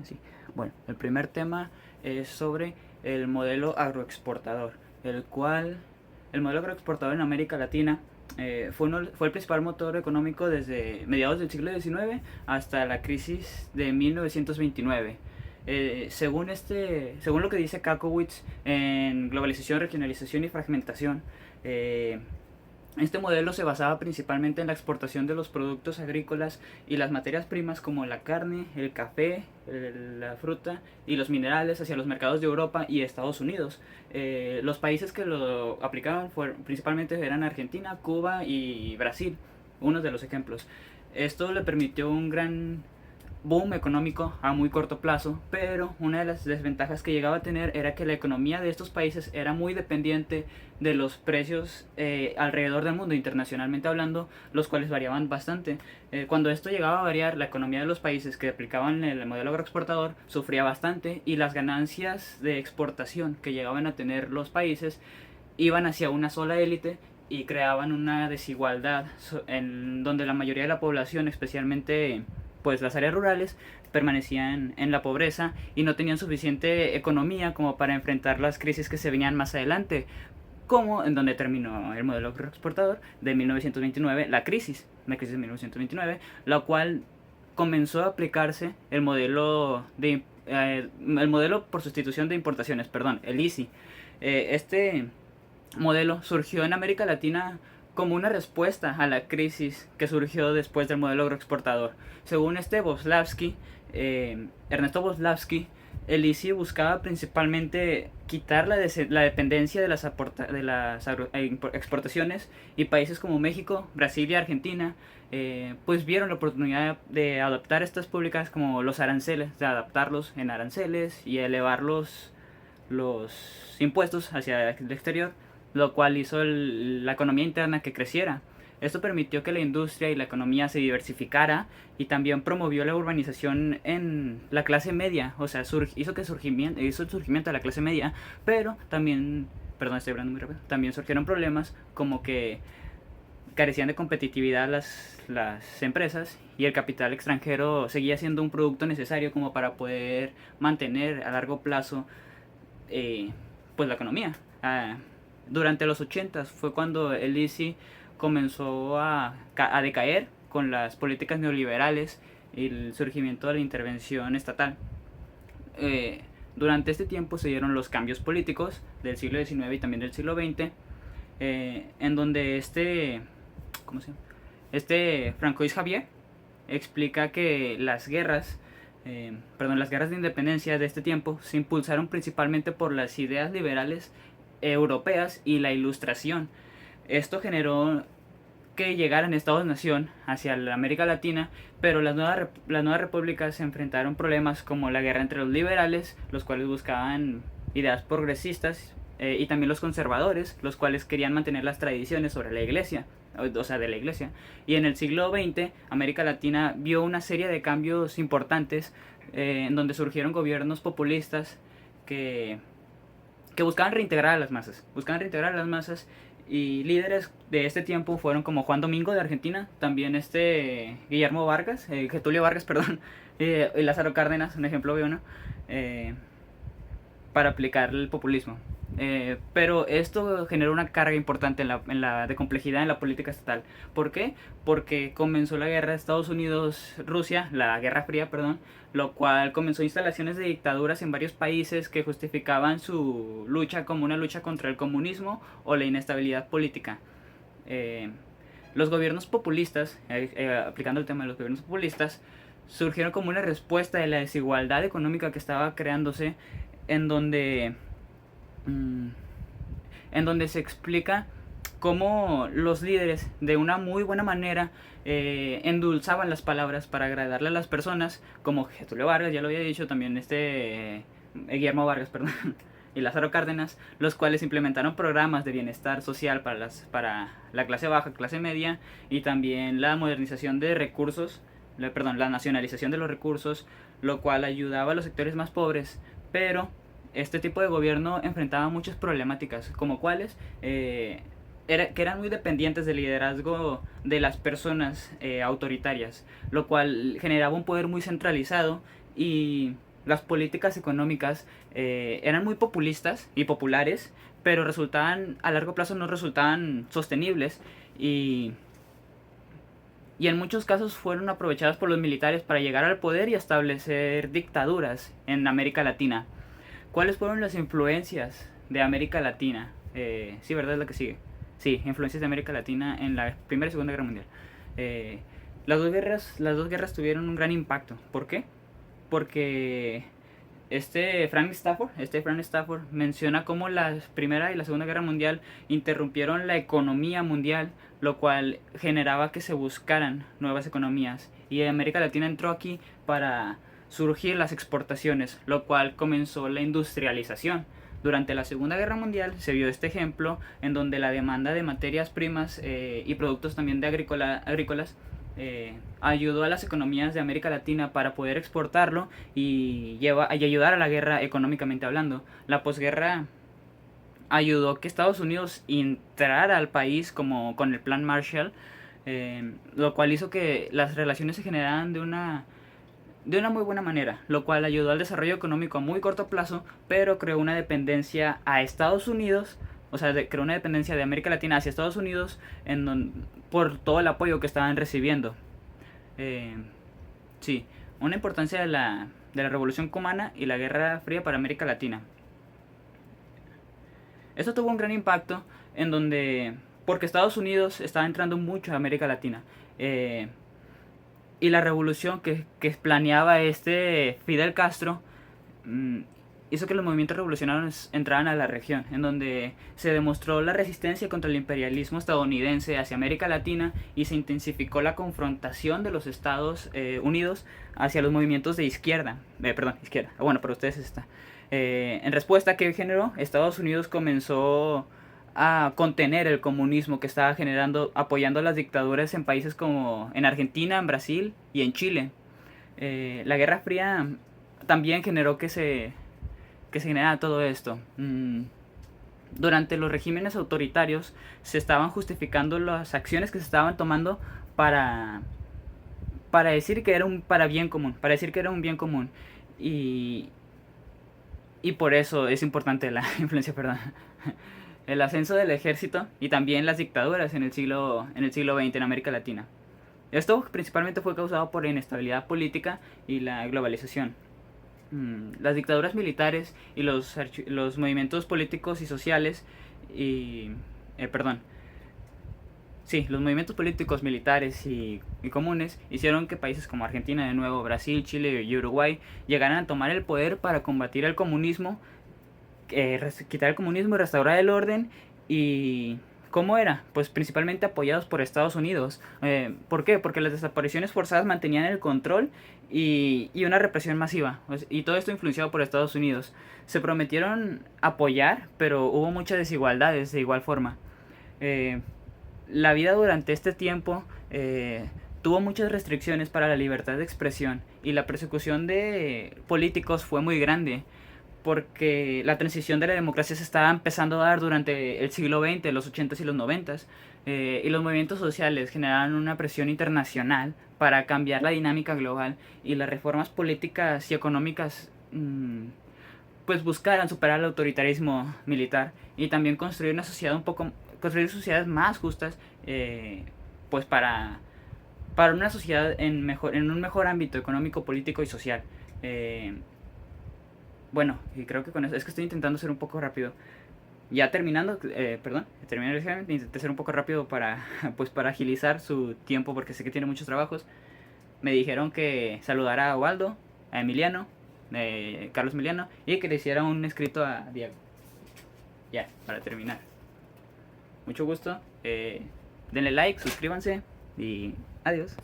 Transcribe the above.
Así. Bueno, el primer tema es sobre el modelo agroexportador, el modelo agroexportador en América Latina fue el principal motor económico desde mediados del siglo XIX hasta la crisis de 1929. Según lo que dice Kakowitz en Globalización, Regionalización y Fragmentación, este modelo se basaba principalmente en la exportación de los productos agrícolas y las materias primas como la carne, el café, la fruta y los minerales hacia los mercados de Europa y Estados Unidos. Los países que lo aplicaban principalmente eran Argentina, Cuba y Brasil, unos de los ejemplos. Esto le permitió un gran boom económico a muy corto plazo, pero una de las desventajas que llegaba a tener era que la economía de estos países era muy dependiente de los precios alrededor del mundo, internacionalmente hablando, los cuales variaban bastante. Cuando esto llegaba a variar, la economía de los países que aplicaban el modelo agroexportador sufría bastante y las ganancias de exportación que llegaban a tener los países iban hacia una sola élite y creaban una desigualdad en donde la mayoría de la población, especialmente pues las áreas rurales, permanecían en la pobreza y no tenían suficiente economía como para enfrentar las crisis que se venían más adelante, como en donde terminó el modelo agroexportador de 1929, la crisis de 1929, la cual comenzó a aplicarse el modelo por sustitución de importaciones, perdón, el ISI. Este modelo surgió en América Latina como una respuesta a la crisis que surgió después del modelo agroexportador. Según Ernesto Boslavsky, el ICI buscaba principalmente quitar la dependencia de las exportaciones, y países como México, Brasil y Argentina pues vieron la oportunidad de adoptar estas públicas como los aranceles, de adaptarlos en aranceles y elevar los impuestos hacia el exterior, lo cual hizo la economía interna que creciera. Esto permitió que la industria y la economía se diversificara y también promovió la urbanización en la clase media, o sea, hizo el surgimiento de la clase media, pero también, perdón, estoy hablando muy rápido, también surgieron problemas como que carecían de competitividad las empresas y el capital extranjero seguía siendo un producto necesario como para poder mantener a largo plazo eh, pues la economía. Durante los 80 fue cuando el ICI comenzó a decaer con las políticas neoliberales y el surgimiento de la intervención estatal. Eh, durante este tiempo se dieron los cambios políticos del siglo XIX y también del siglo XX, en donde ¿cómo se llama? Francois Javier explica que las guerras de independencia de este tiempo se impulsaron principalmente por las ideas liberales europeas y la ilustración. Esto generó que llegaran estados-nación hacia la América Latina, pero las nuevas repúblicas se enfrentaron problemas como la guerra entre los liberales, los cuales buscaban ideas progresistas, y también los conservadores, los cuales querían mantener las tradiciones sobre la iglesia, o sea, de la iglesia. Y en el siglo XX, América Latina vio una serie de cambios importantes, en donde surgieron gobiernos populistas que, que buscaban reintegrar a las masas, y líderes de este tiempo fueron como Juan Domingo de Argentina, también Guillermo Vargas, Getulio Vargas, perdón, y Lázaro Cárdenas, un ejemplo obvio, ¿no? Eh, para aplicar el populismo. Pero esto generó una carga importante de complejidad en la política estatal. ¿Por qué? Porque comenzó la guerra de Estados Unidos-Rusia, la Guerra Fría, perdón, lo cual comenzó instalaciones de dictaduras en varios países que justificaban su lucha como una lucha contra el comunismo o la inestabilidad política. Eh, los gobiernos populistas, aplicando el tema de los gobiernos populistas, surgieron como una respuesta de la desigualdad económica que estaba creándose, en donde mm, en donde se explica cómo los líderes de una muy buena manera endulzaban las palabras para agradarle a las personas, como Getulio Vargas, ya lo había dicho, también Guillermo Vargas, perdón, y Lázaro Cárdenas, los cuales implementaron programas de bienestar social para la clase baja, clase media, y también la modernización de recursos, la nacionalización de los recursos, lo cual ayudaba a los sectores más pobres. Pero este tipo de gobierno enfrentaba muchas problemáticas, como cuáles. que eran muy dependientes del liderazgo de las personas autoritarias, lo cual generaba un poder muy centralizado y las políticas económicas eran muy populistas y populares, pero resultaban a largo plazo no resultaban sostenibles y, y en muchos casos fueron aprovechadas por los militares para llegar al poder y establecer dictaduras en América Latina. ¿Cuáles fueron las influencias de América Latina? Sí, ¿verdad? Es la que sigue. Sí, influencias de América Latina en la Primera y Segunda Guerra Mundial. Eh, las dos guerras tuvieron un gran impacto. ¿Por qué? Porque Frank Stafford menciona cómo la Primera y la Segunda Guerra Mundial interrumpieron la economía mundial, lo cual generaba que se buscaran nuevas economías. Y América Latina entró aquí para surgir las exportaciones, lo cual comenzó la industrialización. Durante la Segunda Guerra Mundial se vio este ejemplo en donde la demanda de materias primas y productos también de agrícolas ayudó a las economías de América Latina para poder exportarlo y ayudar a la guerra económicamente hablando. La posguerra ayudó a que Estados Unidos entrara al país como con el Plan Marshall, lo cual hizo que las relaciones se generaran de una muy buena manera, lo cual ayudó al desarrollo económico a muy corto plazo, pero creó una dependencia a Estados Unidos, o sea, creó una dependencia de América Latina hacia Estados Unidos por todo el apoyo que estaban recibiendo. Eh, sí, una importancia de la Revolución Cubana y la Guerra Fría para América Latina. Esto tuvo un gran impacto porque Estados Unidos estaba entrando mucho a América Latina. Eh, y la revolución que planeaba Fidel Castro mm, hizo que los movimientos revolucionarios entraran a la región, en donde se demostró la resistencia contra el imperialismo estadounidense hacia América Latina y se intensificó la confrontación de los Estados Unidos hacia los movimientos de izquierda. Izquierda. Bueno, para ustedes está. En respuesta a que generó, Estados Unidos comenzó a contener el comunismo que estaba apoyando las dictaduras en países como en Argentina, en Brasil y en Chile. La Guerra Fría también generó que se generara todo esto. Durante los regímenes autoritarios se estaban justificando las acciones que se estaban tomando para, para decir que era para decir que era un bien común. Y, y por eso es importante la influencia, perdón. El ascenso del ejército y también las dictaduras en el siglo XX en América Latina. Esto principalmente fue causado por la inestabilidad política y la globalización. Las dictaduras militares y los movimientos políticos y sociales los movimientos políticos, militares y comunes hicieron que países como Argentina, de nuevo, Brasil, Chile y Uruguay llegaran a tomar el poder para combatir el comunismo, quitar el comunismo y restaurar el orden. Y ¿cómo era? Pues principalmente apoyados por Estados Unidos. ¿Por qué? Porque las desapariciones forzadas mantenían el control y una represión masiva. Y todo esto influenciado por Estados Unidos. Se prometieron apoyar, pero hubo muchas desigualdades de igual forma. La vida durante este tiempo tuvo muchas restricciones para la libertad de expresión y la persecución de políticos fue muy grande porque la transición de la democracia se estaba empezando a dar durante el siglo XX, los 80s y los 90s, y los movimientos sociales generaron una presión internacional para cambiar la dinámica global y las reformas políticas y económicas pues buscaran superar el autoritarismo militar y también construir sociedades más justas, pues para una sociedad en un mejor ámbito económico, político y social. Bueno, y creo que con eso, es que estoy intentando ser un poco rápido. Ya terminando, terminé el examen, intenté ser un poco rápido pues para agilizar su tiempo porque sé que tiene muchos trabajos. Me dijeron que saludara a Waldo, a Emiliano, Carlos Emiliano, y que le hiciera un escrito a Diego. Ya, para terminar. Mucho gusto, denle like, suscríbanse y adiós.